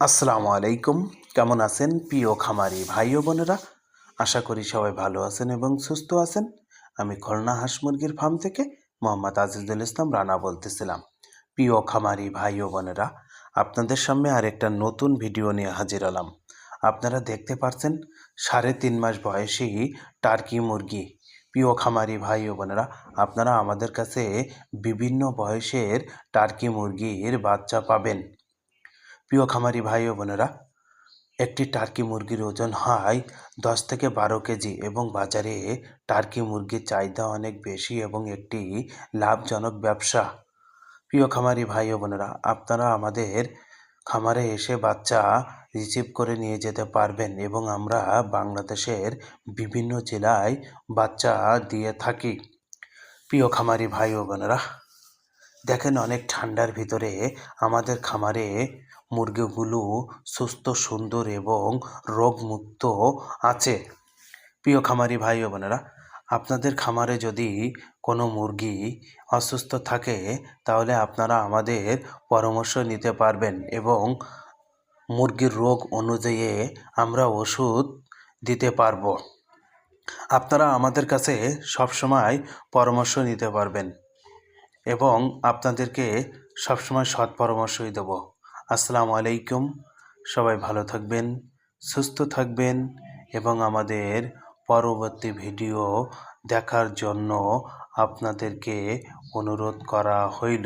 আসসালামু আলাইকুম। কেমন আছেন প্রিয় খামারি ভাই ও বোনেরা? আশা করি সবাই ভালো আছেন এবং সুস্থ আছেন। আমি খুলনা হাঁস মুরগির ফার্ম থেকে মোহাম্মদ আজিজুল ইসলাম রানা বলতেছিলাম। প্রিয় খামারি ভাই ও বোনেরা, আপনাদের সামনে আরেকটা নতুন ভিডিও নিয়ে হাজির হলাম। আপনারা দেখতে পাচ্ছেন 3.5 মাস বয়সী টার্কি মুরগি। প্রিয় খামারি ভাই ও বোনেরা, আপনারা আমাদের কাছে বিভিন্ন বয়সের টার্কি মুরগির বাচ্চা পাবেন। প্রিয় খামারি ভাই ও বোনেরা, একটি টার্কি মুরগির ওজন হয় 10 থেকে 12 কেজি এবং বাজারে টার্কি মুরগির চাহিদা অনেক বেশি এবং একটি লাভজনক ব্যবসা। প্রিয় খামারি ভাই ও বোনেরা, আপনারা আমাদের খামারে এসে বাচ্চা রিসিভ করে নিয়ে যেতে পারবেন এবং আমরা বাংলাদেশের বিভিন্ন জেলায় বাচ্চা দিয়ে থাকি। প্রিয় খামারি ভাই ও বোনেরা, দেখেন অনেক ঠান্ডার ভিতরে আমাদের খামারে মুরগিগুলো সুস্থ, সুন্দর এবং রোগমুক্ত আছে। প্রিয় খামারি ভাই ও বোনেরা, আপনাদের খামারে যদি কোনো মুরগি অসুস্থ থাকে তাহলে আপনারা আমাদের পরামর্শ নিতে পারবেন এবং মুরগির রোগ অনুযায়ী আমরা ওষুধ দিতে পারবো। আপনারা আমাদের কাছে সবসময় পরামর্শ নিতে পারবেন এবং আপনাদেরকে সবসময় সৎ পরামর্শই দেব। আসসালামু আলাইকুম। সবাই ভালো থাকবেন, সুস্থ থাকবেন এবং আমাদের পরবর্তী ভিডিও দেখার জন্য আপনাদেরকে অনুরোধ করা হইল।